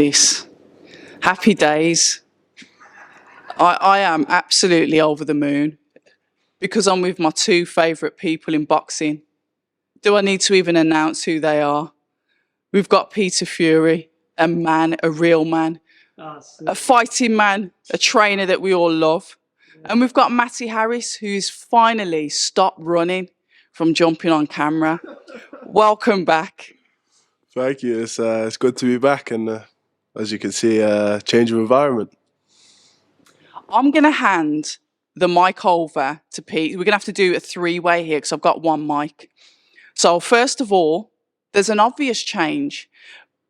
this. Happy days. I am absolutely over the moon because I'm with my two favourite people in boxing. Do I need to even announce who they are? We've got Peter Fury, a man, a real man, a fighting man, a trainer that we all love. And we've got Matty Harris, who's finally stopped running from jumping on camera. Welcome back. Thank you. It's good to be back, and as you can see, change of environment. I'm going to hand the mic over to Pete. We're going to have to do a three-way here because I've got one mic. So first of all, there's an obvious change,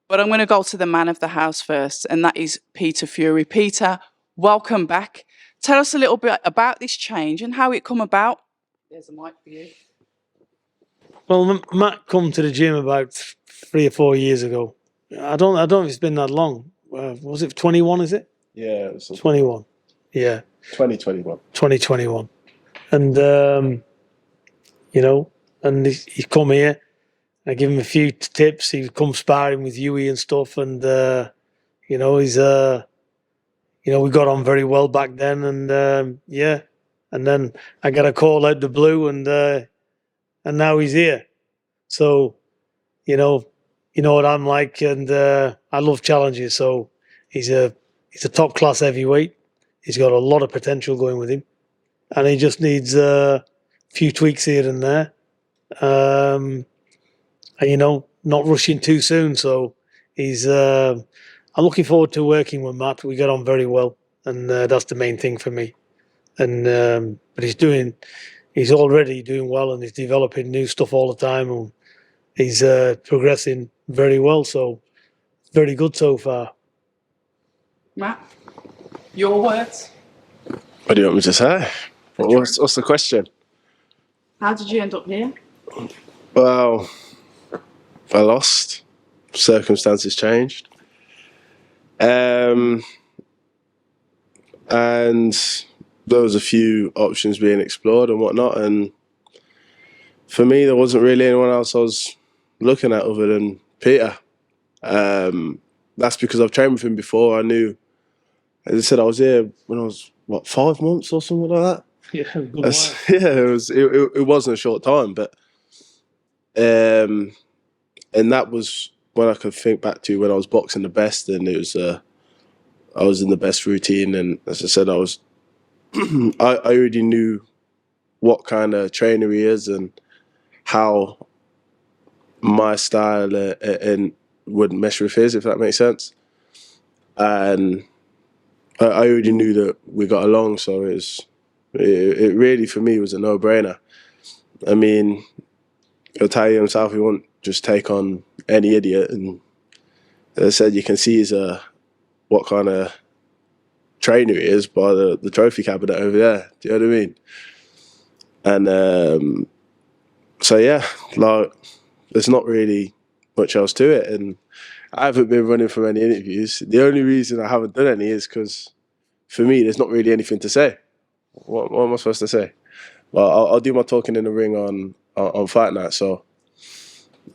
but I'm going to go to the man of the house first, and that is Peter Fury. Peter, welcome back. Tell us a little bit about this change and how it come about. There's a mic for you. Well, Matt come to the gym about 3 or 4 years ago. I don't know if it's been that long. Was it 21, is it? Yeah, it was 21. Yeah. 2021. 2021. And, and he come here. I give him a few tips. He come sparring with Huey and stuff. And, he's, we got on very well back then. And, yeah. And then I got a call out the blue and now he's here. So, you know what I'm like, and I love challenges. So he's a top class heavyweight. He's got a lot of potential going with him, and he just needs a few tweaks here and there. And not rushing too soon. So he's. I'm looking forward to working with Matt. We got on very well, and that's the main thing for me. And but he's already doing well, and he's developing new stuff all the time, and he's progressing very well. So very good so far. Matt, your words. What do you want me to say? What's the question? How did you end up here? Well, I lost. Circumstances changed. And there was a few options being explored and whatnot. And for me, there wasn't really anyone else I was looking at other than Peter. That's because I've trained with him before. I knew, as I said, I was here when I was, 5 months or something like that? Yeah, good while. Yeah, it wasn't a short time, but and that was when I could think back to when I was boxing the best, and it was I was in the best routine, and as I said, I was I already knew what kind of trainer he is and how my style and would mesh with his, if that makes sense. And I already knew that we got along, so it really for me was a no-brainer. I mean, he'll tell you himself he won't just take on any idiot, and as I said, you can see what kind of trainer he is by the trophy cabinet over there. Do you know what I mean? And so yeah, like there's not really much else to it, and I haven't been running from any interviews. The only reason I haven't done any is because for me there's not really anything to say. What am I supposed to say? Well, I'll do my talking in the ring on fight night, so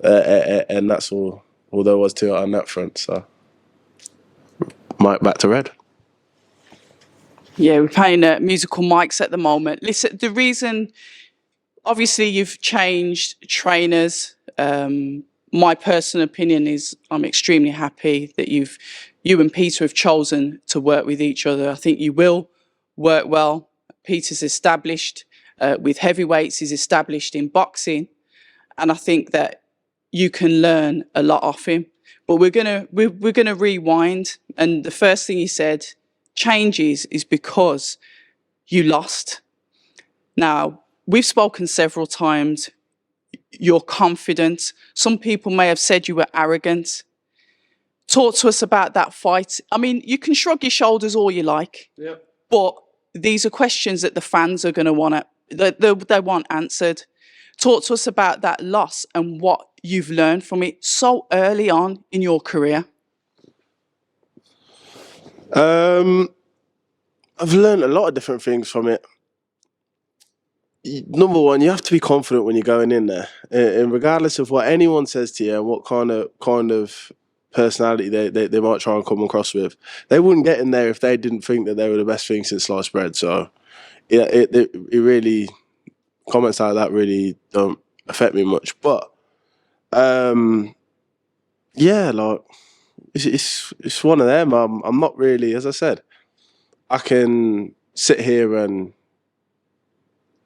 and that's all there was to it on that front. So Mike, back to Red. Yeah, we're playing musical mics at the moment. Listen, the reason, obviously, you've changed trainers. My personal opinion is I'm extremely happy that you and Peter have chosen to work with each other. I think you will work well. Peter's established with heavyweights. He's established in boxing, and I think that you can learn a lot off him. But we're gonna rewind, and the first thing he said. Changes is because you lost. Now, we've spoken several times. You're confident. Some people may have said you were arrogant. Talk to us about that fight. I mean, you can shrug your shoulders all you like, but these are questions that the fans are going to want they want answered. Talk to us about that loss and what you've learned from it so early on in your career. I've learned a lot of different things from it. Number one, you have to be confident when you're going in there, and regardless of what anyone says to you and what kind of personality they might try and come across with. They wouldn't get in there if they didn't think that they were the best thing since sliced bread. So yeah, it really, comments like that really don't affect me much. But yeah, like it's one of them. I'm not really, as I said, I can sit here and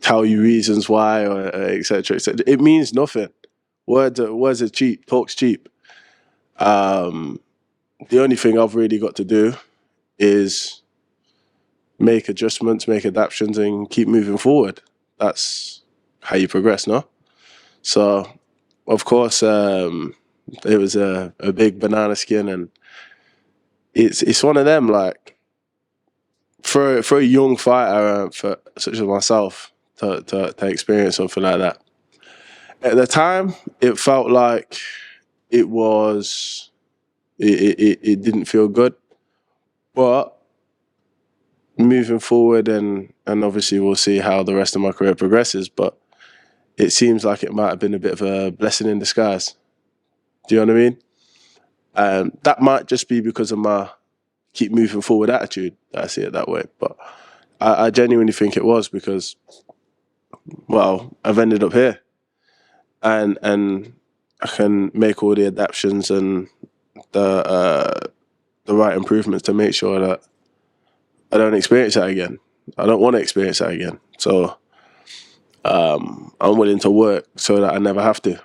tell you reasons why, or etc. etc. It means nothing. Words are cheap. Talk's cheap. The only thing I've really got to do is make adjustments, make adaptations, and keep moving forward. That's how you progress, no? So, of course, it was a big banana skin, and it's one of them, like, for a young fighter, for such as myself, to experience something like that. At the time, it felt like it didn't feel good, but moving forward, and obviously we'll see how the rest of my career progresses, but it seems like it might have been a bit of a blessing in disguise. Do you know what I mean? That might just be because of my keep moving forward attitude that I see it that way, but I genuinely think it was because, well, I've ended up here, and I can make all the adaptations and the right improvements to make sure that I don't experience that again. I don't want to experience that again. So I'm willing to work so that I never have to.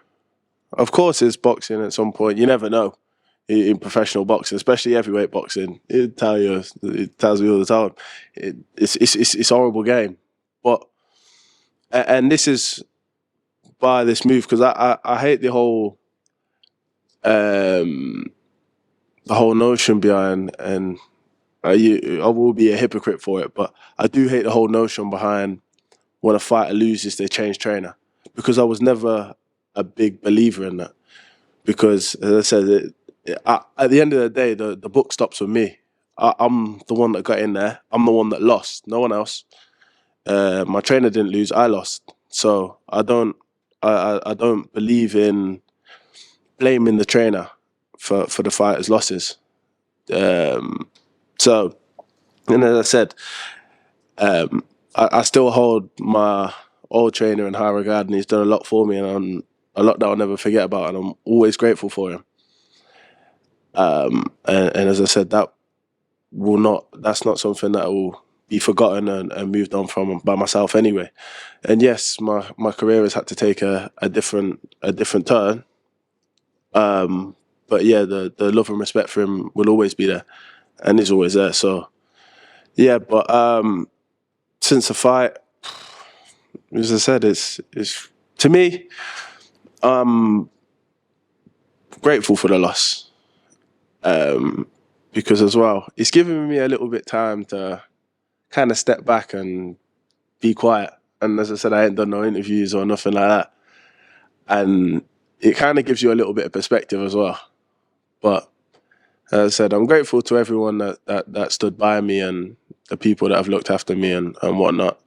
Of course, it's boxing at some point. You never know in professional boxing, especially heavyweight boxing. It tells me all the time. It's a horrible game. But and this is by this move, because I hate the whole notion behind, and I will be a hypocrite for it, but I do hate the whole notion behind when a fighter loses, they change trainer, because I was never a big believer in that. Because, as I said, at the end of the day, the book stops with me. I'm the one that got in there. I'm the one that lost. No one else. My trainer didn't lose. I lost. So I don't believe in blaming the trainer for the fighter's losses. So, and as I said, I still hold my old trainer in high regard, and he's done a lot for me, and a lot that I'll never forget about, and I'm always grateful for him. And as I said, that's not something that will be forgotten and moved on from by myself anyway. And yes, my career has had to take a different turn. But yeah, the love and respect for him will always be there, and is always there. So yeah, but since the fight, as I said, it's to me, I'm grateful for the loss, because as well, it's given me a little bit time to kind of step back and be quiet. And as I said, I ain't done no interviews or nothing like that, and it kind of gives you a little bit of perspective as well. But as I said, I'm grateful to everyone that stood by me, and the people that have looked after me and whatnot.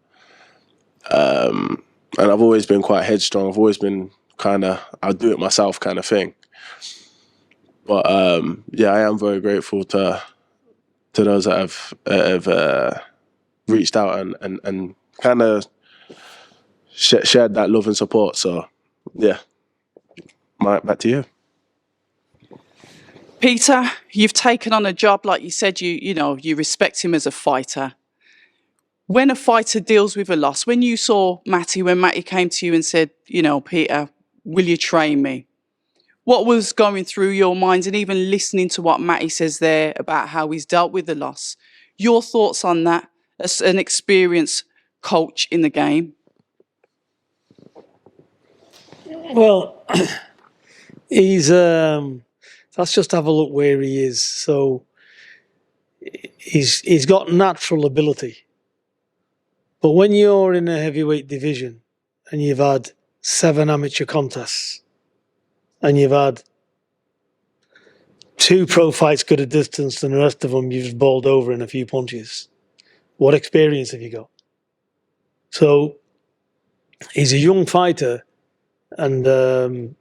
And I've always been quite headstrong. I've always been kind of, I'll do it myself kind of thing. But yeah, I am very grateful to those that have reached out and kind of shared that love and support. So yeah, back to you. Peter, you've taken on a job, like you said, you respect him as a fighter. When a fighter deals with a loss, when you saw Matty, when Matty came to you and said, Peter, will you train me? What was going through your mind, and even listening to what Matty says there about how he's dealt with the loss? Your thoughts on that as an experienced coach in the game? Well, let's just have a look where he is. So he's got natural ability. But when you're in a heavyweight division and you've had 7 amateur contests and you've had 2 pro fights good at distance and the rest of them you've just bowled over in a few punches, what experience have you got? So he's a young fighter, and no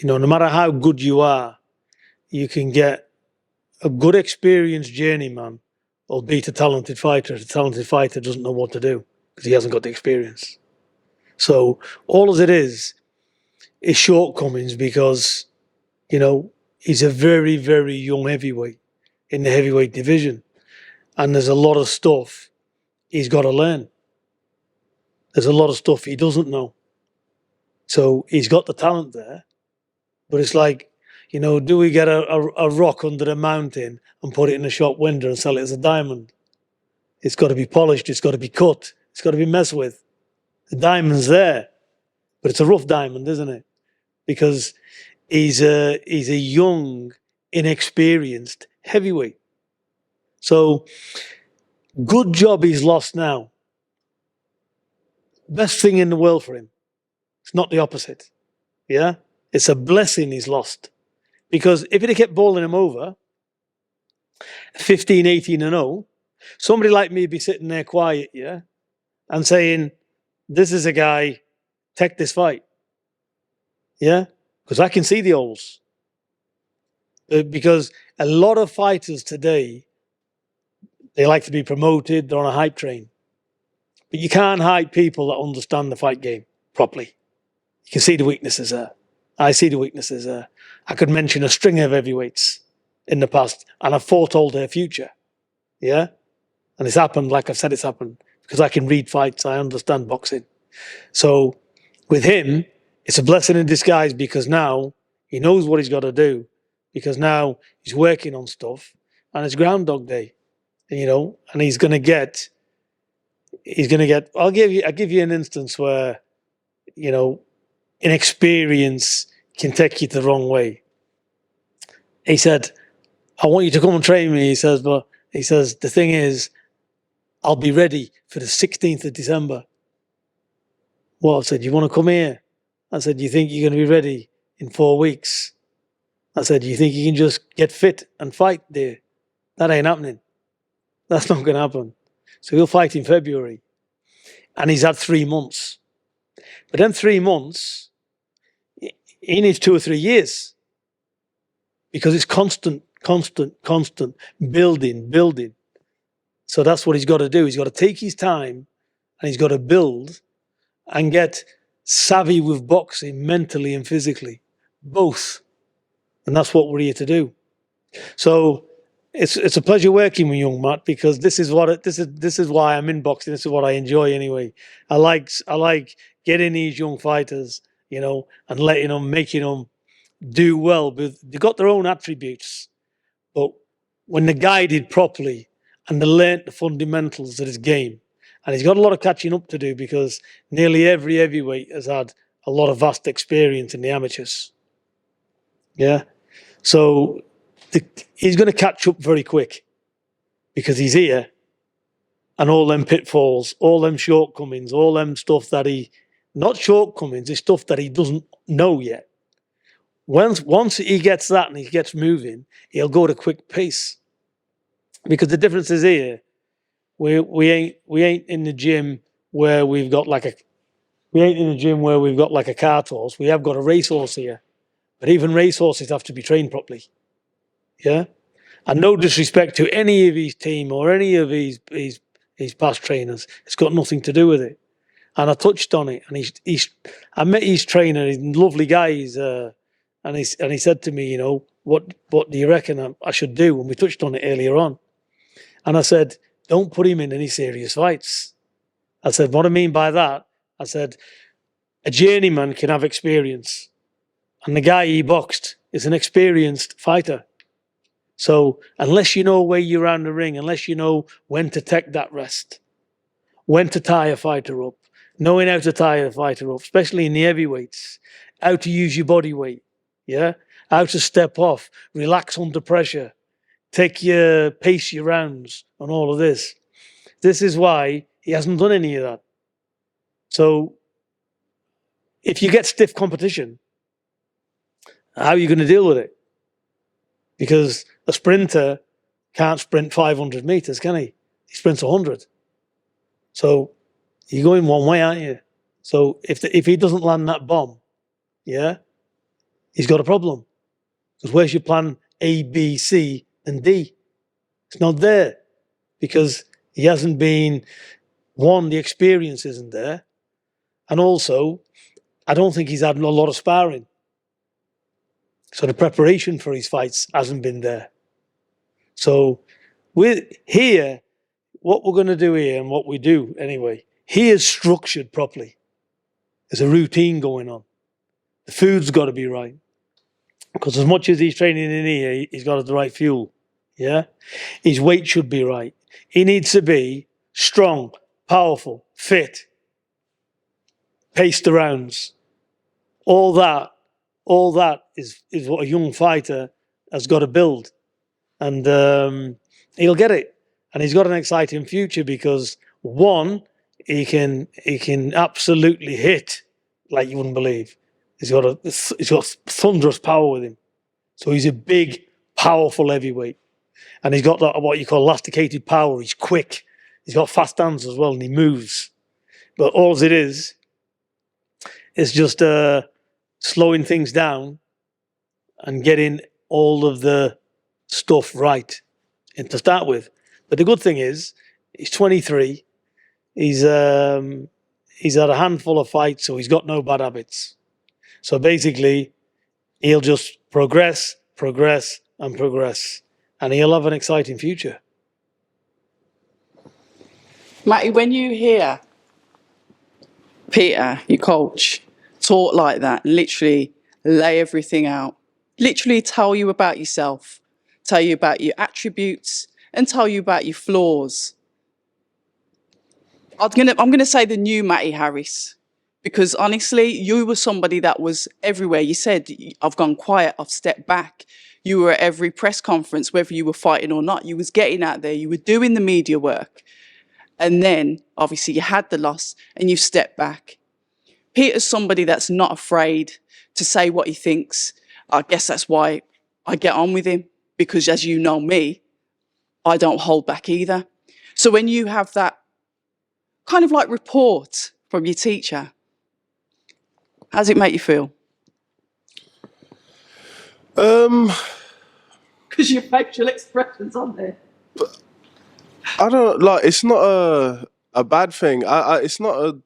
matter how good you are, you can get a good experienced journeyman will beat a talented fighter. The talented fighter doesn't know what to do because he hasn't got the experience. So all as it is shortcomings because, you know, he's a very, very young heavyweight in the heavyweight division. And there's a lot of stuff he's got to learn. There's a lot of stuff he doesn't know. So he's got the talent there, but it's like, you know, do we get a rock under a mountain and put it in a shop window and sell it as a diamond? It's got to be polished. It's got to be cut. It's got to be messed with. The diamond's there, but it's a rough diamond, isn't it? Because he's a young, inexperienced heavyweight. So good job he's lost now. Best thing in the world for him. It's not the opposite. Yeah? It's a blessing he's lost. Because if he'd have kept bowling him over, 15, 18 and 0, somebody like me would be sitting there quiet, yeah, and saying, this is a guy, take this fight. Yeah? Because I can see the holes. Because a lot of fighters today, they like to be promoted, they're on a hype train. But you can't hype people that understand the fight game properly. You can see the weaknesses there. I see the weaknesses there. I could mention a string of heavyweights in the past, and I've foretold their future. Yeah? And it's happened, like I've said it's happened, because I can read fights, I understand boxing. So with him, it's a blessing in disguise because now he knows what he's got to do, because now he's working on stuff, and it's Groundhog Day, you know, and he's going to get, I'll give you an instance where, you know, inexperience can take you the wrong way. He said, I want you to come and train me. He says, the thing is, I'll be ready for the 16th of December. Well, I said, you want to come here? I said, you think you're going to be ready in 4 weeks? I said, you think you can just get fit and fight there? That ain't happening. That's not going to happen. So he'll fight in February. And he's had 3 months. But then 3 months, he needs 2 or 3 years. Because it's constant building. So that's what he's got to do. He's got to take his time and he's got to build and get savvy with boxing mentally and physically, both. And that's what we're here to do. So it's a pleasure working with young Matt, because this is why I'm in boxing. This is what I enjoy anyway. I like getting these young fighters, you know, and making them do well. But they've got their own attributes, but when they're guided properly and they learn the fundamentals of his game, and he's got a lot of catching up to do because nearly every heavyweight has had a lot of vast experience in the amateurs. Yeah, so he's going to catch up very quick because he's here, and all them pitfalls, all them shortcomings, all them stuff that not shortcomings, it's stuff that he doesn't know yet. Once he gets that and he gets moving, he'll go at a quick pace. Because the difference is here, we ain't in the gym where we've got like a cart horse. We have got a racehorse here. But even racehorses have to be trained properly. Yeah? And no disrespect to any of his team or any of his past trainers. It's got nothing to do with it. And I touched on it. And I met his trainer. He's a lovely guy. And he said to me, you know, what do you reckon I should do? And we touched on it earlier on. And I said, don't put him in any serious fights. I said, what I mean by that, I said, a journeyman can have experience. And the guy he boxed is an experienced fighter. So unless you know where you're around the ring, unless you know when to take that rest, when to tie a fighter up, knowing how to tie a fighter up, especially in the heavyweights, how to use your body weight, yeah, how to step off, relax under pressure, pace your rounds and all of this. This is why he hasn't done any of that. So if you get stiff competition, how are you going to deal with it? Because a sprinter can't sprint 500 meters, can he? He sprints 100. So you're going one way, aren't you? So if he doesn't land that bomb, yeah, he's got a problem. Because where's your plan A, B, C, and D. It's not there because he hasn't been, one, the experience isn't there. And also, I don't think he's had a lot of sparring. So the preparation for his fights hasn't been there. So with here, what we're going to do here and what we do anyway, he is structured properly. There's a routine going on. The food's got to be right. Because as much as he's training in here, he's got the right fuel. Yeah? His weight should be right. He needs to be strong, powerful, fit, pace the rounds. All that is what a young fighter has got to build. And he'll get it. And he's got an exciting future because, one, he can absolutely hit like you wouldn't believe. He's got thunderous power with him. So he's a big, powerful heavyweight. And he's got that, what you call elasticated power. He's quick. He's got fast hands as well, and he moves. But all it is just slowing things down and getting all of the stuff right and to start with. But the good thing is, he's 23. He's had a handful of fights, so he's got no bad habits. So basically, he'll just progress, and progress. And he'll have an exciting future. Matty, when you hear Peter, your coach, talk like that, literally lay everything out, literally tell you about yourself, tell you about your attributes, and tell you about your flaws. I'm gonna say the new Matty Harris, because honestly, you were somebody that was everywhere. You said, I've gone quiet, I've stepped back. You were at every press conference, whether you were fighting or not. You was getting out there, you were doing the media work. And then, obviously, you had the loss and you stepped back. Peter's somebody that's not afraid to say what he thinks. I guess that's why I get on with him, because as you know me, I don't hold back either. So when you have that kind of like report from your teacher, how does it make you feel? Because your facial expression's on there. I don't like. It's not a bad thing. It's not a.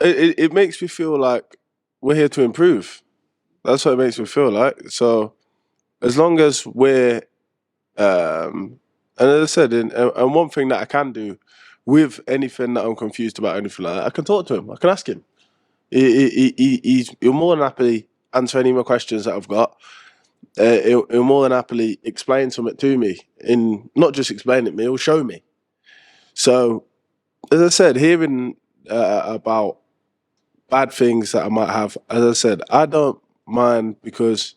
It makes me feel like we're here to improve. That's what it makes me feel like. So, as long as we're, and as I said, and one thing that I can do with anything that I'm confused about, anything like that, I can talk to him. I can ask him. He'll more than happily answer any of my questions that I've got. He'll more than happily explain something to me. In not just explain it to me, he'll show me. So, as I said, hearing about bad things that I might have, as I said, I don't mind, because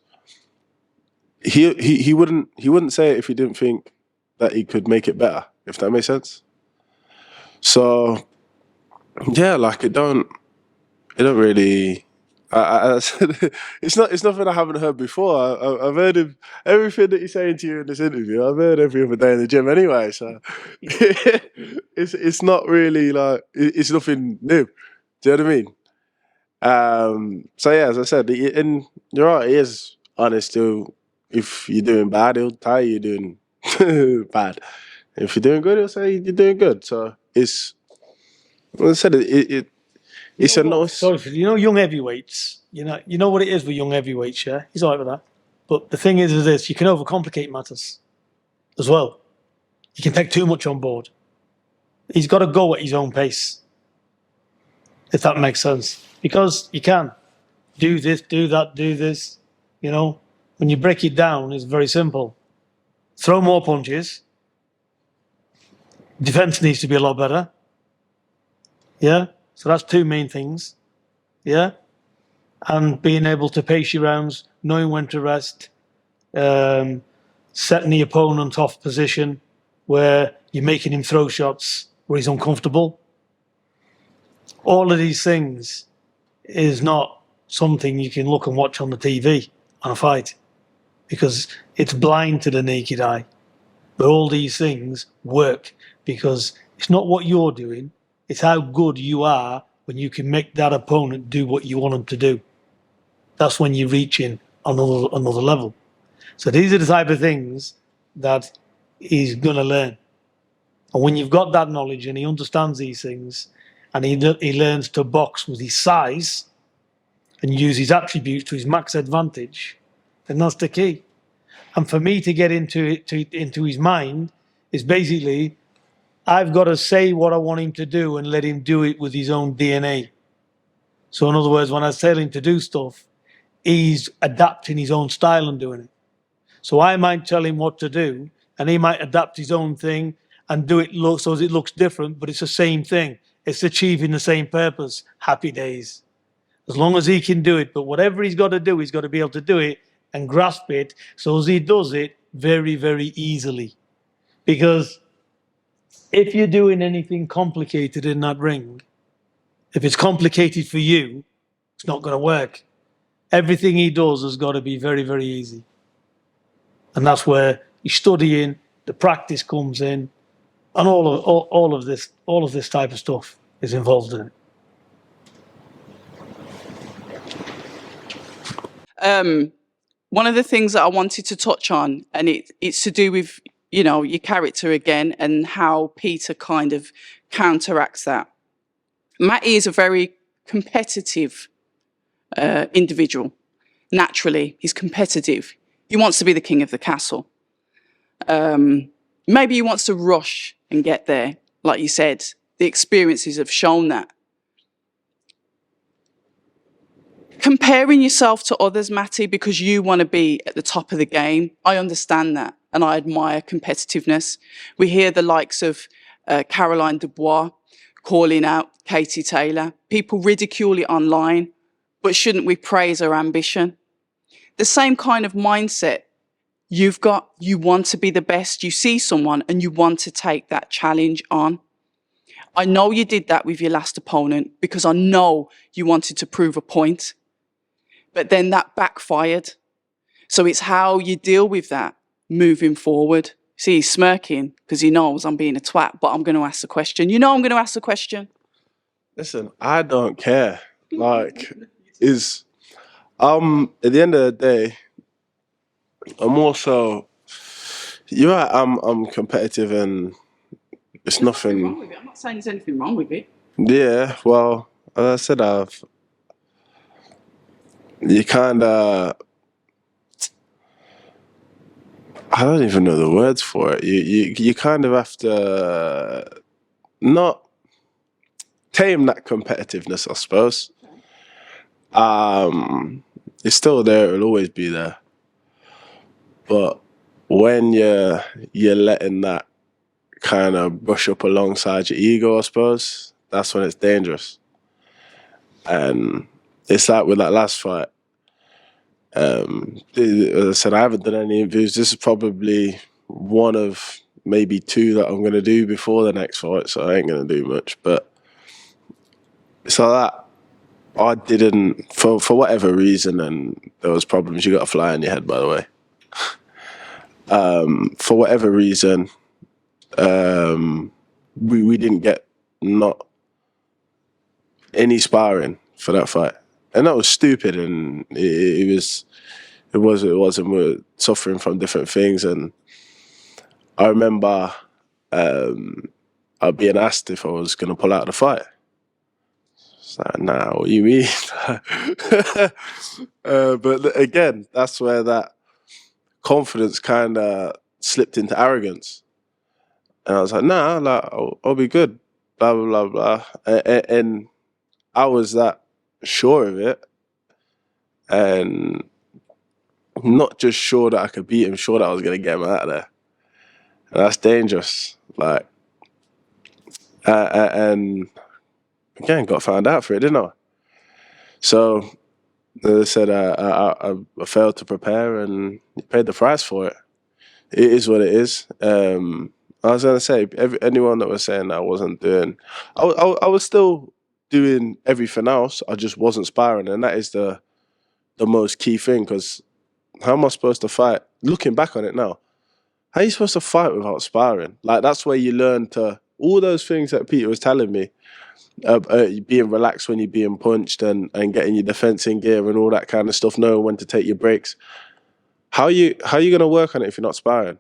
he wouldn't say it if he didn't think that he could make it better, if that makes sense. So, yeah, like it don't really. I said, it's nothing I haven't heard before. I've heard him, everything that he's saying to you in this interview. I've heard every other day in the gym anyway. So it's not really like it's nothing new. Do you know what I mean? So yeah, as I said, and you're right. He is honest too. If you're doing bad, he'll tell you you're doing bad. If you're doing good, he'll say you're doing good. So it's, as I said, it's a nice. So young heavyweights. You know what it is with young heavyweights. Yeah, he's all right with that. But the thing is this: you can overcomplicate matters as well. You can take too much on board. He's got to go at his own pace, if that makes sense. Because you can do this, do that, do this. When you break it down, it's very simple. Throw more punches. Defense needs to be a lot better. Yeah. So that's two main things, yeah? And being able to pace your rounds, knowing when to rest, setting the opponent off position where you're making him throw shots where he's uncomfortable. All of these things is not something you can look and watch on the TV on a fight, because it's blind to the naked eye. But all these things work because it's not what you're doing. It's how good you are when you can make that opponent do what you want them to do. That's when you're reaching another level. So these are the type of things that he's going to learn. And when you've got that knowledge and he understands these things, and he learns to box with his size and use his attributes to his max advantage, then that's the key. And for me to get into his mind is basically, I've got to say what I want him to do and let him do it with his own DNA. So in other words, when I tell him to do stuff, he's adapting his own style and doing it. So I might tell him what to do, and he might adapt his own thing and do it so it looks different, but it's the same thing. It's achieving the same purpose. Happy days. As long as he can do it. But whatever he's got to do, he's got to be able to do it and grasp it so as he does it very, very easily. Because if you're doing anything complicated in that ring, if it's complicated for you, it's not going to work. Everything he does has got to be very, very easy. And that's where he's studying, the practice comes in, and all of this type of stuff is involved in it. One of the things that I wanted to touch on, and it's to do with, you know, your character again and how Peter kind of counteracts that. Matty is a very competitive individual. Naturally, he's competitive. He wants to be the king of the castle. Maybe he wants to rush and get there. Like you said, the experiences have shown that. Comparing yourself to others, Matty, because you want to be at the top of the game, I understand that, and I admire competitiveness. We hear the likes of Caroline Dubois calling out Katie Taylor. People ridicule it online, but shouldn't we praise her ambition? The same kind of mindset you've got. You want to be the best. You see someone and you want to take that challenge on. I know you did that with your last opponent because I know you wanted to prove a point. But then that backfired. So it's how you deal with that moving forward. See, he's smirking because he knows I'm being a twat, but I'm going to ask the question. You know I'm going to ask the question. Listen, I don't care. Like, at the end of the day, I'm also, you're right, I'm competitive and it's nothing wrong with it. I'm not saying there's anything wrong with it. Yeah, well, as I said, you kind of, I don't even know the words for it. You kind of have to not tame that competitiveness, I suppose. It's still there, it'll always be there. But when you're letting that kind of brush up alongside your ego, I suppose, that's when it's dangerous. And it's like with that last fight. As I said, I haven't done any interviews. This is probably one of maybe two that I'm going to do before the next fight, so I ain't going to do much. But it's like that. I didn't, for whatever reason, and there was problems. You got a fly in your head, by the way. For whatever reason, we didn't get not any sparring for that fight. And that was stupid, and it wasn't. We were suffering from different things, and I remember being asked if I was going to pull out of the fight. It's like, nah, what do you mean? But again, that's where that confidence kind of slipped into arrogance, and I was like, nah, like I'll be good, blah blah blah blah, and I was that sure of it, and not just sure that I could beat him, sure that I was going to get him out of there. And that's dangerous. Like, and again, got found out for it, didn't I? So, as I said, I failed to prepare and paid the price for it. It is what it is. I was going to say, anyone that was saying that I wasn't doing, I was still doing everything else. I just wasn't sparring, and that is the most key thing, because how am I supposed to fight? Looking back on it now, how are you supposed to fight without sparring? Like, that's where you learn to, all those things that Peter was telling me, being relaxed when you're being punched and getting your defense in gear and all that kind of stuff, knowing when to take your breaks. how you gonna work on it if you're not sparring?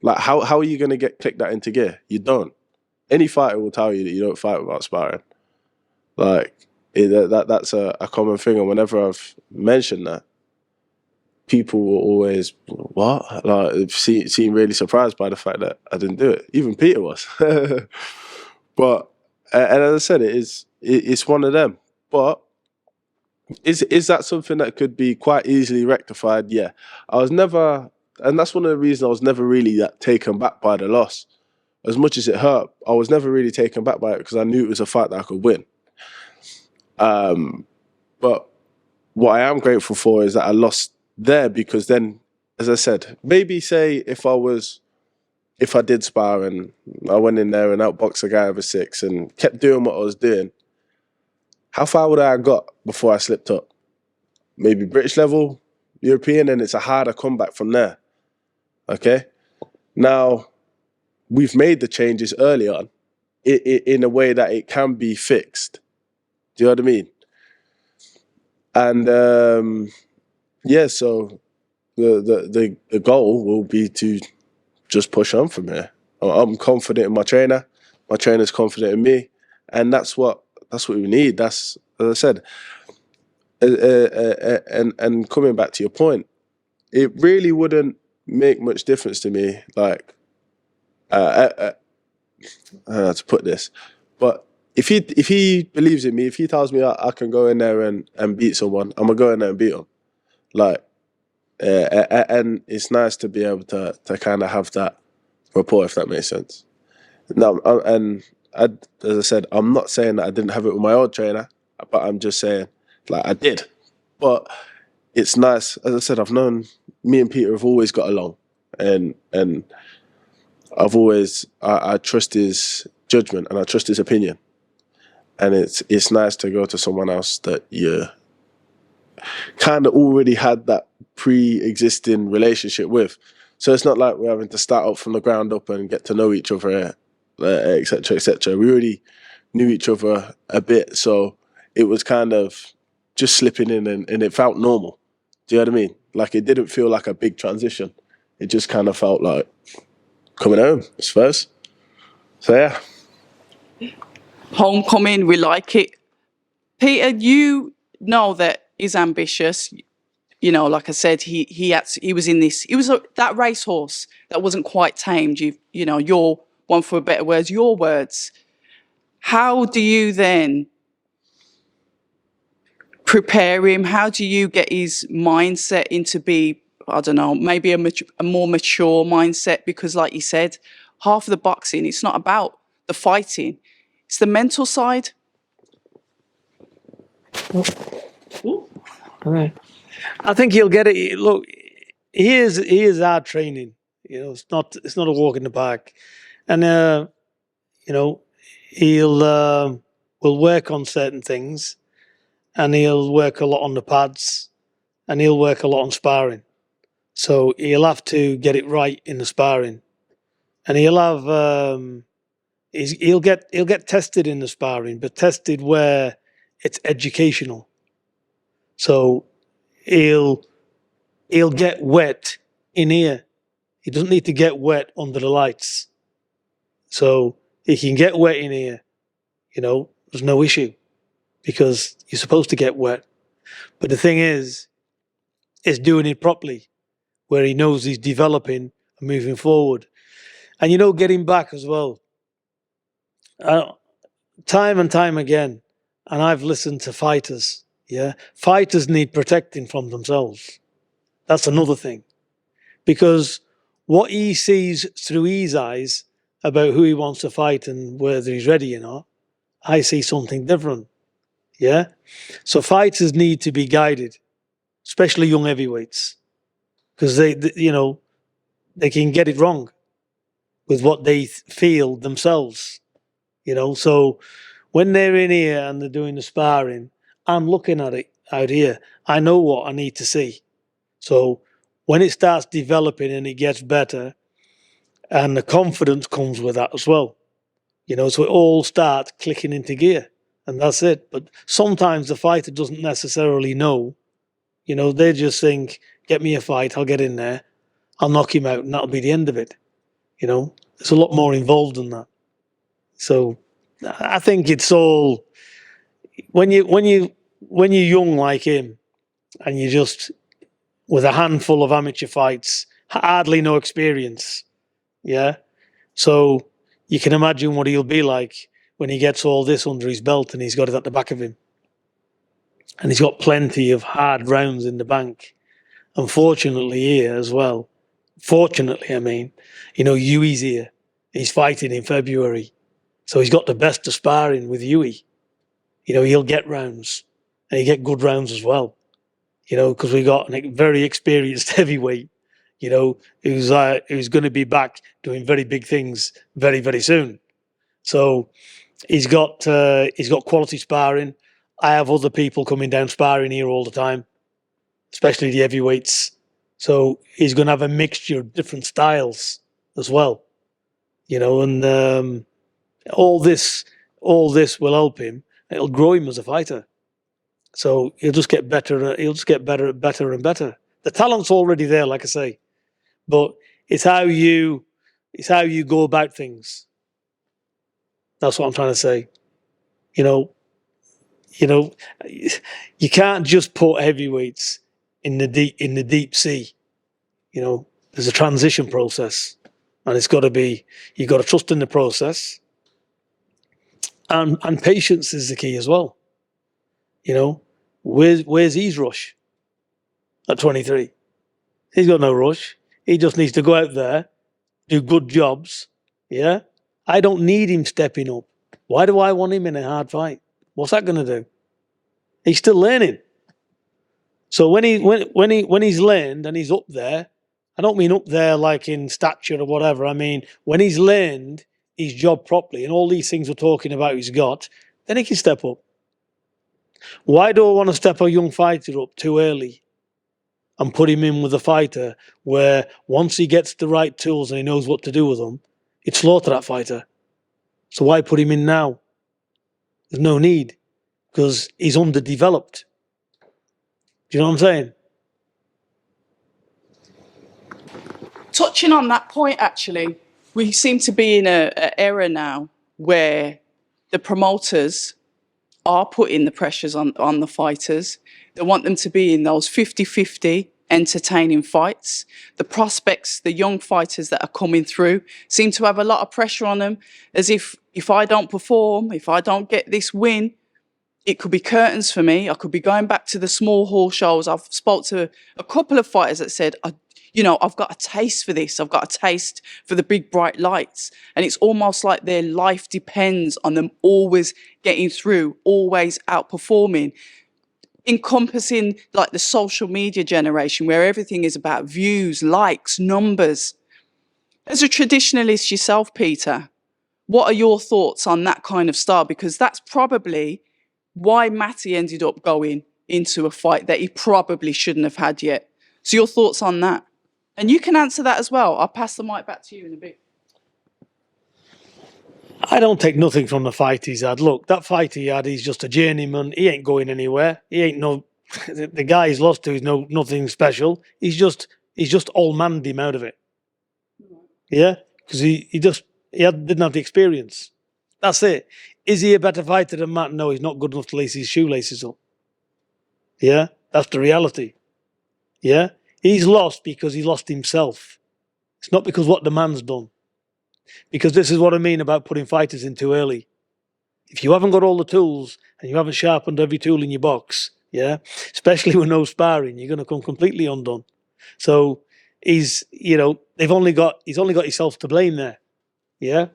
Like how are you gonna click that into gear? You don't. Any fighter will tell you that you don't fight without sparring. Like that's a common thing, and whenever I've mentioned that, people will always what like seem really surprised by the fact that I didn't do it. Even Peter was. But and as I said, it's one of them. But is that something that could be quite easily rectified? Yeah, I was never, and that's one of the reasons I was never really that taken back by the loss. As much as it hurt, I was never really taken back by it because I knew it was a fight that I could win. But what I am grateful for is that I lost there, because then, as I said, maybe say if I did spar and I went in there and outboxed a guy over 6 and kept doing what I was doing, how far would I have got before I slipped up? Maybe British level, European, and it's a harder comeback from there. Okay? Now, we've made the changes early on in a way that it can be fixed. Do you know what I mean? And yeah, so the goal will be to just push on from here. I'm confident in my trainer. My trainer's confident in me, and that's what we need. That's, as I said, and coming back to your point, it really wouldn't make much difference to me. Like, I don't know how to put this, but if he believes in me, if he tells me I can go in there and beat someone, I'm gonna go in there and beat him. Like, and it's nice to be able to kind of have that rapport, if that makes sense. No, as I said, I'm not saying that I didn't have it with my old trainer, but I'm just saying, like, I did. But it's nice, as I said, me and Peter have always got along, and I've always, I trust his judgment and I trust his opinion. And it's nice to go to someone else that you kind of already had that pre-existing relationship with. So it's not like we're having to start up from the ground up and get to know each other, et cetera, et cetera. We already knew each other a bit, so it was kind of just slipping in, and it felt normal. Do you know what I mean? Like, it didn't feel like a big transition. It just kind of felt like coming home, I suppose. So yeah. Homecoming, we like it. Peter, you know that he's ambitious. You know, like I said, he was in this. He was that racehorse that wasn't quite tamed. You know, your one for better words, your words. How do you then prepare him? How do you get his mindset into be, I don't know, maybe a more mature mindset? Because, like you said, half of the boxing, it's not about the fighting. It's the mental side. All right. I think he'll get it. Look, he is our training. You know, it's not a walk in the park, and you know, will work on certain things, and he'll work a lot on the pads, and he'll work a lot on sparring. So he'll have to get it right in the sparring, and he'll have he'll get tested in the sparring, but tested where it's educational. So he'll get wet in here. He doesn't need to get wet under the lights. So he can get wet in here. You know, there's no issue, because you're supposed to get wet. But the thing is doing it properly, where he knows he's developing and moving forward. And, you know, getting back as well. Time and time again, and I've listened to fighters, yeah? Fighters need protecting from themselves. That's another thing. Because what he sees through his eyes about who he wants to fight and whether he's ready or not, I see something different, yeah? So fighters need to be guided, especially young heavyweights, because they you know, they can get it wrong with what they feel themselves. You know, so when they're in here and they're doing the sparring, I'm looking at it out here. I know what I need to see. So when it starts developing and it gets better, and the confidence comes with that as well, you know, so it all starts clicking into gear, and that's it. But sometimes the fighter doesn't necessarily know. You know, they just think get me a fight, I'll get in there, I'll knock him out, and that'll be the end of it. You know, there's a lot more involved than that. So I think it's all when you're young like him, and you just with a handful of amateur fights, hardly no experience. Yeah, so you can imagine what he'll be like when he gets all this under his belt and he's got it at the back of him. And he's got plenty of hard rounds in the bank. Unfortunately here as well. Fortunately, I mean, you know, Yui's here. He's fighting in February. So he's got the best of sparring with Yui. You know, he'll get rounds. And he'll get good rounds as well. You know, because we got a very experienced heavyweight, you know, who's going to be back doing very big things very, very soon. So he's got quality sparring. I have other people coming down sparring here all the time, especially the heavyweights. So he's going to have a mixture of different styles as well, you know. And all this will help him. It'll grow him as a fighter. So he'll just get better. He'll just get better and better. The talent's already there, like I say, but it's how you go about things. That's what I'm trying to say. You know, you can't just put heavyweights in the deep sea. You know, there's a transition process, and it's got to be. You got to trust in the process, and patience is the key as well. You know, where's his rush at 23? He's got no rush. He just needs to go out there, do good jobs. Yeah, I don't need him stepping up. Why do I want him in a hard fight? What's that going to do? He's still learning. So when he's learned and he's up there, I don't mean up there like in stature or whatever. I mean when he's learned his job properly and all these things we're talking about he's got, then he can step up. Why do I want to step a young fighter up too early and put him in with a fighter where once he gets the right tools and he knows what to do with them, he'd slaughter that fighter? So why put him in now? There's no need because he's underdeveloped. Do you know what I'm saying? Touching on that point, actually, we seem to be in an era now where the promoters are putting the pressures on the fighters. They want them to be in those 50-50 entertaining fights. The prospects, the young fighters that are coming through seem to have a lot of pressure on them, as if I don't perform, if I don't get this win, it could be curtains for me. I could be going back to the small hall shows. I've spoke to a couple of fighters that said, I've got a taste for this. I've got a taste for the big bright lights. And it's almost like their life depends on them always getting through, always outperforming, encompassing like the social media generation where everything is about views, likes, numbers. As a traditionalist yourself, Peter, what are your thoughts on that kind of style? Because that's probably why Matty ended up going into a fight that he probably shouldn't have had yet. So your thoughts on that? And you can answer that as well. I'll pass the mic back to you in a bit. I don't take nothing from the fight he's had. Look, that fight he had, he's just a journeyman. He ain't going anywhere. He ain't the guy he's lost to is nothing special. He's just old manned him out of it. Yeah, because he didn't have the experience. That's it. Is he a better fighter than Matt? No, he's not good enough to lace his shoelaces up. Yeah, that's the reality. Yeah, he's lost because he lost himself. It's not because what the man's done. Because this is what I mean about putting fighters in too early. If you haven't got all the tools and you haven't sharpened every tool in your box, yeah, especially with no sparring, you're going to come completely undone. So he's only got himself to blame there, yeah,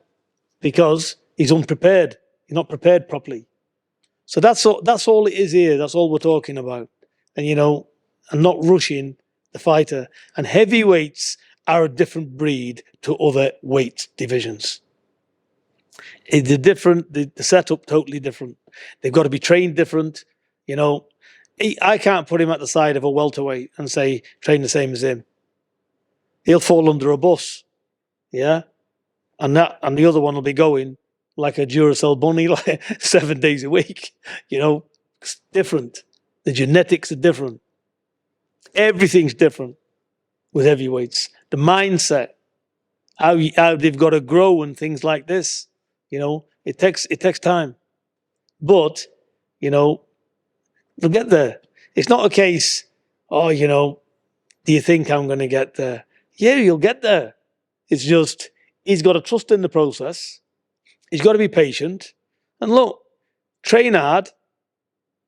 because he's unprepared. He's not prepared properly. So that's all it is here. That's all we're talking about. And and not rushing the fighter. And heavyweights are a different breed to other weight divisions. It's different. The setup totally different. They've got to be trained different. I can't put him at the side of a welterweight and say train the same as him. He'll fall under a bus, yeah, and the other one will be going like a Duracell bunny, like 7 days a week. It's different. The genetics are different. Everything's different with heavyweights. The mindset, how they've got to grow and things like this. It takes time. But, they'll get there. It's not a case, oh, do you think I'm going to get there? Yeah, you'll get there. It's just, he's got to trust in the process. He's got to be patient. And look, train hard,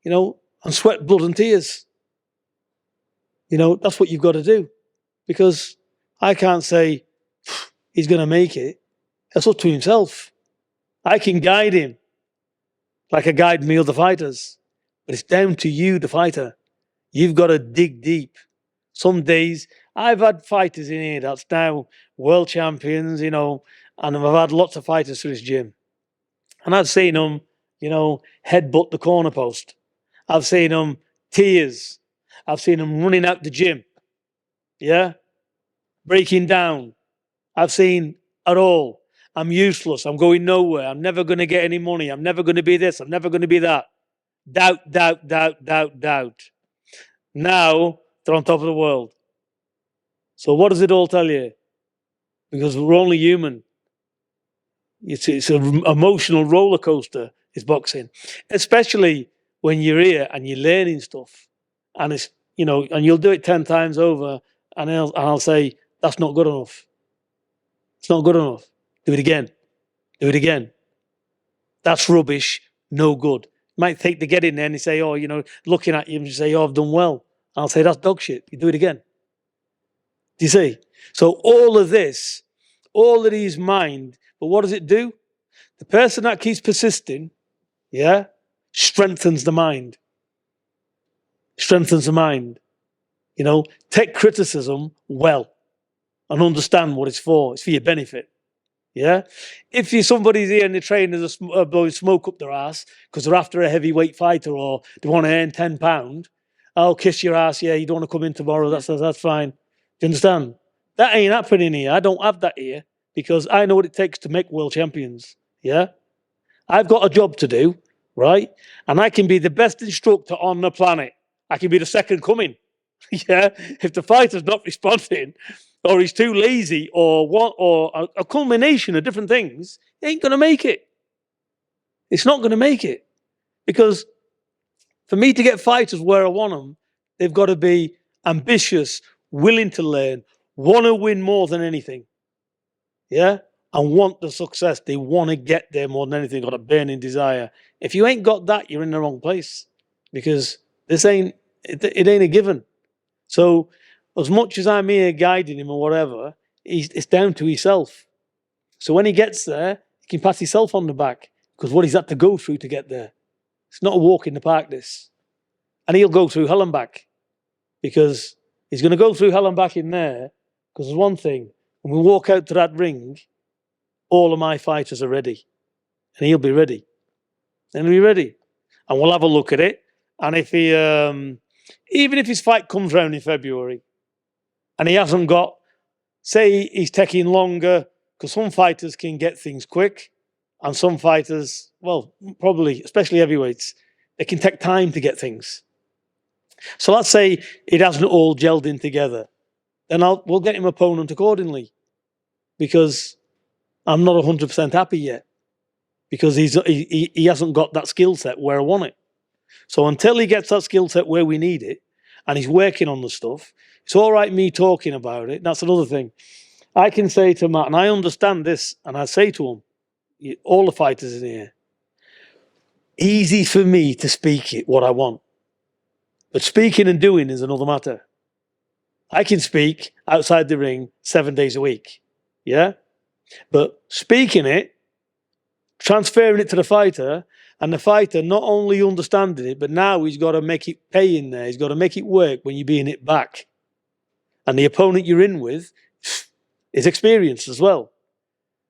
and sweat blood and tears. That's what you've got to do. Because I can't say he's going to make it. That's up to himself. I can guide him like I guide me other fighters. But it's down to you, the fighter. You've got to dig deep. Some days, I've had fighters in here that's now world champions, and I've had lots of fighters through this gym. And I've seen them, headbutt the corner post. I've seen them tears. I've seen them running out the gym. Yeah? Breaking down. I've seen it all. I'm useless. I'm going nowhere. I'm never going to get any money. I'm never going to be this. I'm never going to be that. Doubt, doubt, doubt, doubt, doubt. Now, they're on top of the world. So what does it all tell you? Because we're only human. It's an emotional roller coaster, is boxing. Especially when you're here and you're learning stuff. And it's, and you'll do it 10 times over, and I'll say, that's not good enough. It's not good enough. Do it again. Do it again. That's rubbish. No good. You might think to get in there and you say, oh, looking at you and you say, oh, I've done well. I'll say, that's dog shit. You do it again. Do you see? So all of this, all of these mind, but what does it do? The person that keeps persisting, strengthens the mind. Strengthens the mind. Take criticism well and understand what it's for. It's for your benefit. Yeah? If somebody's here and the trainers are blowing smoke up their ass because they're after a heavyweight fighter or they want to earn £10, I'll kiss your ass. Yeah, you don't want to come in tomorrow. That's fine. Do you understand? That ain't happening here. I don't have that here because I know what it takes to make world champions. Yeah? I've got a job to do, right? And I can be the best instructor on the planet. I can be the second coming. Yeah? If the fighter's not responding or he's too lazy or a culmination of different things, he ain't going to make it. It's not going to make it. Because for me to get fighters where I want them, they've got to be ambitious, willing to learn, want to win more than anything. Yeah? And want the success. They want to get there more than anything. Got a burning desire. If you ain't got that, you're in the wrong place. Because it ain't a given. So as much as I'm here guiding him or whatever, it's down to himself. So when he gets there, he can pat himself on the back because what he's had to go through to get there. It's not a walk in the park, this. And he'll go through hell and back because he's going to go through hell and back in there because there's one thing. When we walk out to that ring, all of my fighters are ready. And he'll be ready. And he'll be ready. And we'll have a look at it. And if he, even if his fight comes round in February and he hasn't got, say he's taking longer, because some fighters can get things quick and some fighters, well, probably, especially heavyweights, they can take time to get things. So let's say it hasn't all gelled in together. Then we'll get him opponent accordingly because I'm not 100% happy yet because he hasn't got that skill set where I want it. So until he gets that skill set where we need it and he's working on the stuff, it's all right me talking about it. That's another thing. I can say to Matt, and I understand this, and I say to him, all the fighters in here, easy for me to speak it, what I want. But speaking and doing is another matter. I can speak outside the ring 7 days a week. Yeah? But speaking it, transferring it to the fighter, and the fighter not only understanding it, but now he's got to make it pay in there. He's got to make it work when you're being hit back. And the opponent you're in with is experienced as well.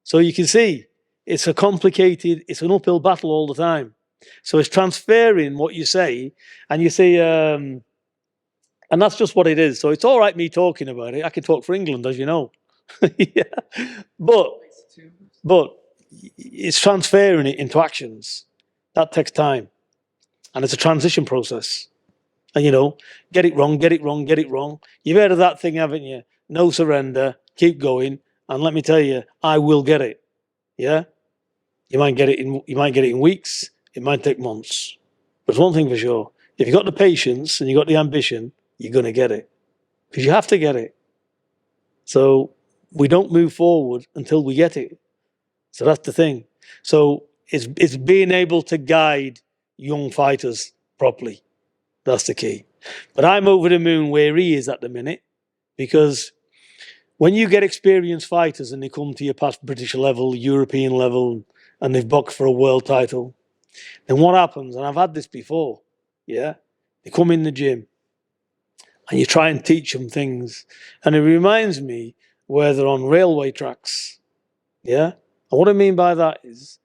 So you can see it's it's an uphill battle all the time. So it's transferring what you say, and you see, and that's just what it is. So it's all right me talking about it. I can talk for England, as you know. Yeah. But it's transferring it into actions. That takes time. And it's a transition process. And, you know, get it wrong, get it wrong, get it wrong. You've heard of that thing, haven't you? No surrender, keep going. And let me tell you, I will get it. Yeah? You might get it in weeks, it might take months. But one thing for sure, if you've got the patience and you've got the ambition, you're going to get it. Because you have to get it. So we don't move forward until we get it. So that's the thing. So it's being able to guide young fighters properly. That's the key. But I'm over the moon where he is at the minute, because when you get experienced fighters and they come to your past British level, European level, and they've boxed for a world title, then what happens, and I've had this before, yeah, they come in the gym and you try and teach them things. And it reminds me where they're on railway tracks, yeah? And what I mean by that is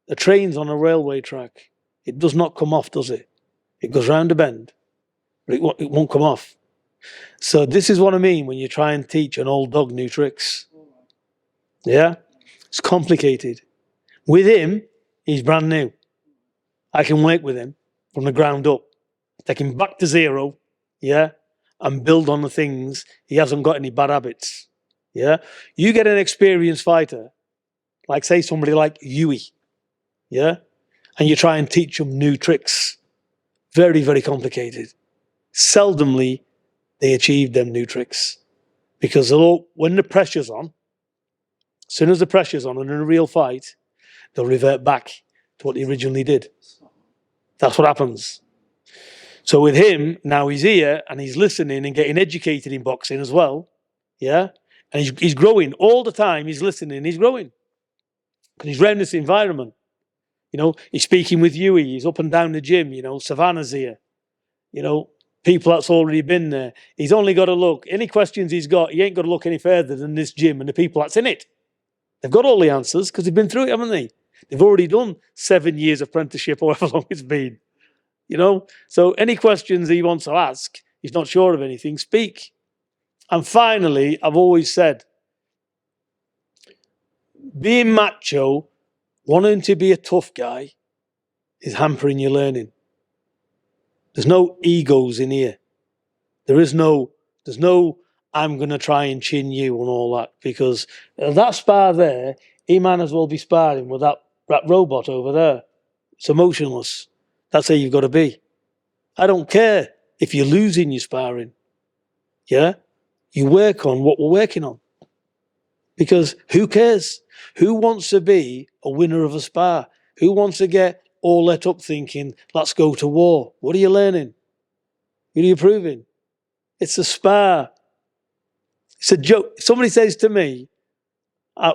the train's on a railway track. It does not come off, does it? It goes round a bend, but it won't come off. So this is what I mean when you try and teach an old dog new tricks. Yeah? It's complicated. With him, he's brand new. I can work with him from the ground up, take him back to zero, yeah, and build on the things. He hasn't got any bad habits, yeah. You get an experienced fighter, like say somebody like Huey, yeah, and you try and teach them new tricks. Very, very complicated. Seldomly they achieve them new tricks, because when the pressure's on, as soon as the pressure's on and in a real fight, they'll revert back to what they originally did. That's what happens. So with him, now he's here and he's listening and getting educated in boxing as well. Yeah? And he's growing all the time. He's listening, he's growing. Because he's around this environment. You know, he's speaking with Huey, he's up and down the gym, you know, Savannah's here. You know, people that's already been there. He's only got to look. Any questions he's got, he ain't got to look any further than this gym and the people that's in it. They've got all the answers because they've been through it, haven't they? They've already done 7 years apprenticeship or however long it's been. You know? So any questions he wants to ask, he's not sure of anything, speak. And finally, I've always said, being macho, wanting to be a tough guy, is hampering your learning. There's no egos in here. There's no, I'm going to try and chin you and all that, because that spar there, he might as well be sparring with that robot over there. It's emotionless. That's how you've got to be. I don't care if you're losing your sparring. Yeah? You work on what we're working on. Because who cares? Who wants to be a winner of a spar? Who wants to get all let up thinking, let's go to war? What are you learning? What are you proving? It's a spar. It's a joke. If somebody says to me,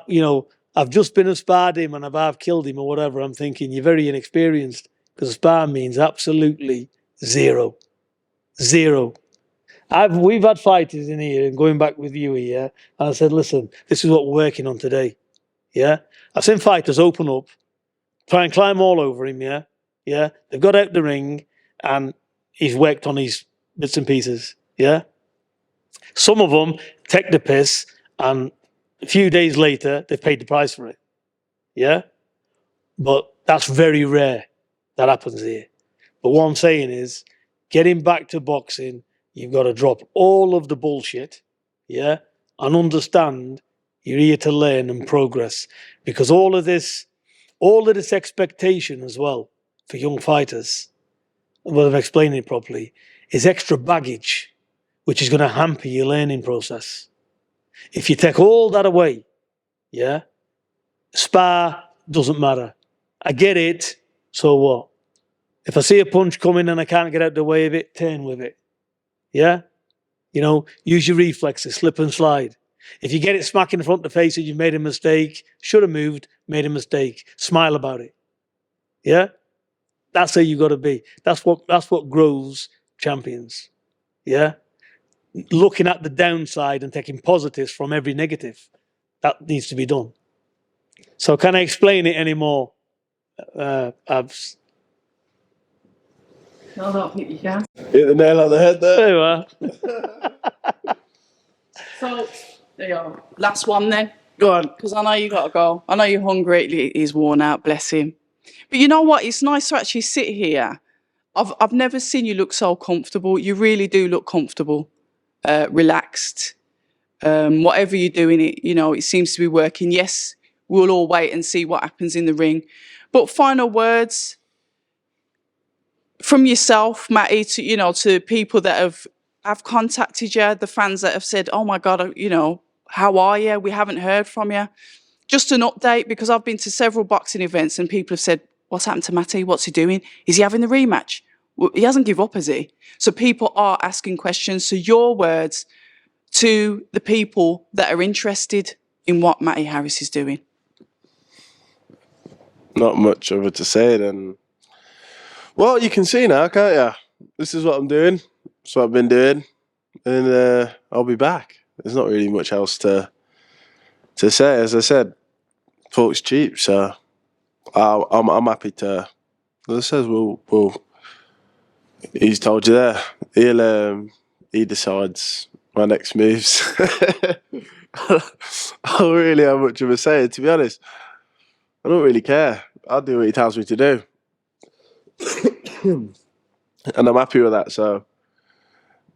you know, I've just been and sparred him and I've half killed him or whatever, I'm thinking, you're very inexperienced, because a spar means absolutely zero. Zero. We've had fighters in here, and going back with you, yeah, and I said, listen, this is what we're working on today. Yeah? I've seen fighters open up, try and climb all over him, yeah? Yeah? They've got out the ring and he's worked on his bits and pieces, yeah? Some of them take the piss and a few days later, they've paid the price for it, yeah? But that's very rare that happens here. But what I'm saying is, getting back to boxing, you've got to drop all of the bullshit, yeah, and understand you're here to learn and progress. Because all of this expectation as well for young fighters, well, I'm explaining it properly, is extra baggage, which is going to hamper your learning process. If you take all that away, yeah, spar doesn't matter. I get it, so what? If I see a punch coming and I can't get out the way of it, turn with it. Yeah? You know, use your reflexes, slip and slide. If you get it smack in the front of the face and you've made a mistake, should have moved, made a mistake, smile about it. Yeah? That's how you got to be. That's what grows champions. Yeah? Looking at the downside and taking positives from every negative. That needs to be done. So can I explain it anymore, Abs? No, I don't think you can. Hit the nail on the head there. There you are. So, there you are. Last one then. Go on. Because I know you got to go. I know you're hungry. He's worn out, bless him. But you know what? It's nice to actually sit here I've never seen you look so comfortable. You really do look comfortable, relaxed. Whatever you're doing, it seems to be working. Yes, we'll all wait and see what happens in the ring. But final words from yourself, Matty, to people that have contacted you, the fans that have said, "Oh my God, how are you? We haven't heard from you." Just an update, because I've been to several boxing events and people have said, "What's happened to Matty? What's he doing? Is he having the rematch?" Well, he hasn't given up, has he? So people are asking questions. So your words to the people that are interested in what Matty Harris is doing. Not much of it to say then. Well, you can see now, can't you? This is what I'm doing. That's what I've been doing. And I'll be back. There's not really much else to say. As I said, talk's cheap, so I'm happy to. As I said, he's told you there. He decides my next moves. I don't really have much of a say, to be honest. I don't really care. I'll do what he tells me to do. And I'm happy with that, so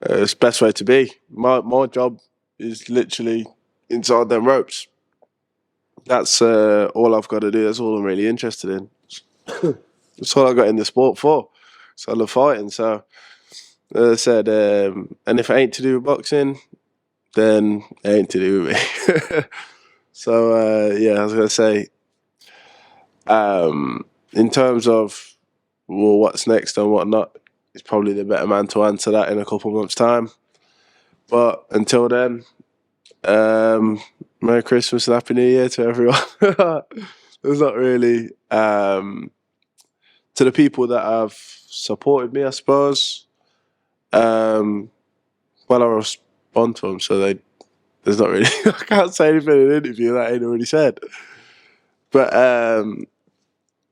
it's the best way to be. My job is literally inside them ropes. That's all I've got to do. That's all I'm really interested in. That's all I got in the sport for. So I love fighting. So as I said, and if it ain't to do with boxing, then it ain't to do with me. So yeah, I was gonna say, in terms of what's next and whatnot, he's probably the better man to answer that in a couple of months' time. But until then, Merry Christmas and Happy New Year to everyone. There's not really to the people that have supported me, I suppose. Well, I respond to them, so there's not really. I can't say anything in an interview that ain't already said. But as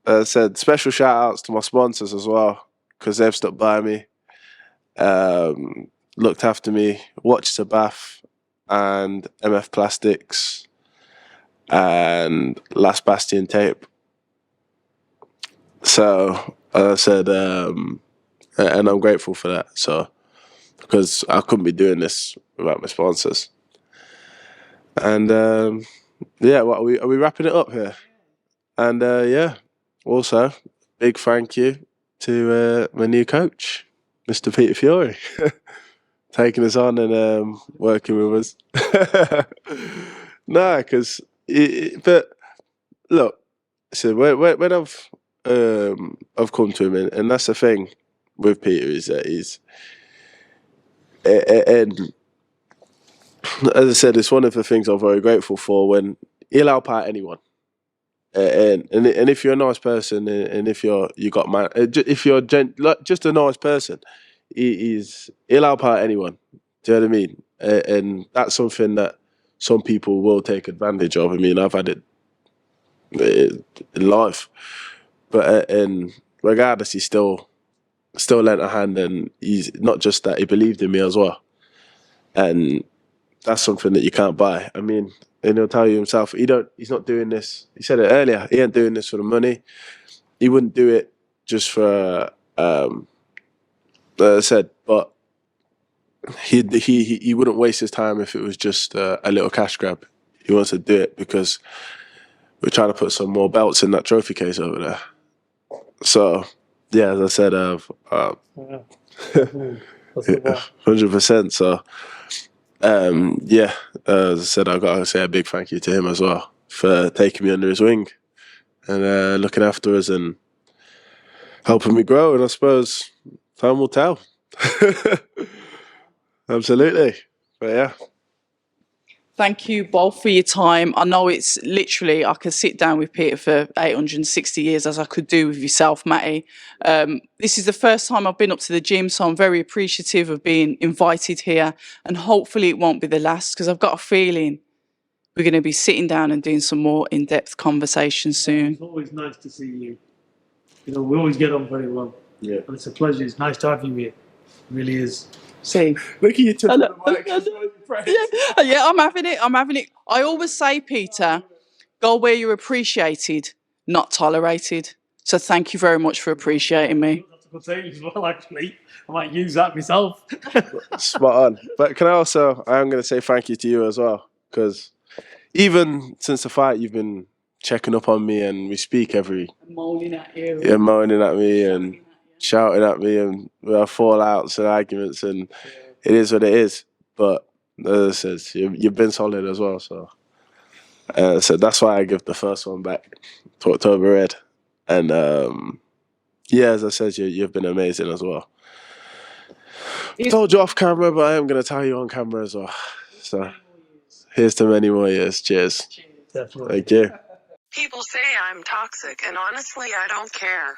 I said, special shout outs to my sponsors as well, because they've stuck by me, looked after me, Watches a Bath and MF Plastics and Last Bastion Tape. So as I said, and I'm grateful for that. So because I couldn't be doing this without my sponsors. And yeah, what are we wrapping it up here? And yeah, also big thank you to my new coach, Mr. Peter Fiore, taking us on and working with us. No, because but look, so when I've come to him, and that's the thing with Peter, is that and as I said, it's one of the things I'm very grateful for. When he'll help out anyone, and if you're a nice person, and if if you're just a nice person, he'll help out anyone. Do you know what I mean? And that's something that some people will take advantage of. I mean, I've had it in life, but and regardless, he still lent a hand, and he's not just that, he believed in me as well, and that's something that you can't buy. I mean, and he'll tell you himself, he's not doing this. He said it earlier. He ain't doing this for the money. He wouldn't do it just for. As I said, but he wouldn't waste his time if it was just a little cash grab. He wants to do it because we're trying to put some more belts in that trophy case over there. So yeah, as I said, 100%. So. Yeah, as I said, I've got to say a big thank you to him as well for taking me under his wing and looking after us and helping me grow. And I suppose time will tell. Absolutely. But yeah. Thank you both for your time. I know it's literally, I could sit down with Peter for 860 years, as I could do with yourself, Matty. This is the first time I've been up to the gym, so I'm very appreciative of being invited here. And hopefully it won't be the last, because I've got a feeling we're going to be sitting down and doing some more in-depth conversations soon. It's always nice to see you. You know, we always get on very well. Yeah. And it's a pleasure. It's nice to have you here. It really is. See, look at you touching the mic. Yeah, I'm having it. I always say, Peter, go where you're appreciated, not tolerated. So thank you very much for appreciating me. couple of times as well, actually. I might use that myself. Spot on. But can I also, I'm going to say thank you to you as well, because even since the fight, you've been checking up on me, and we speak every. Moaning at you. Yeah, moaning at me and shouting at me, and we have fallouts and arguments, and it is what it is. But as I said, you've been solid as well. So that's why I give the first one back to October Red. And yeah, as I said, you've been amazing as well. I told you off camera, but I am going to tell you on camera as well. So here's to many more years. Cheers. Definitely. Thank you. People say I'm toxic, and honestly, I don't care.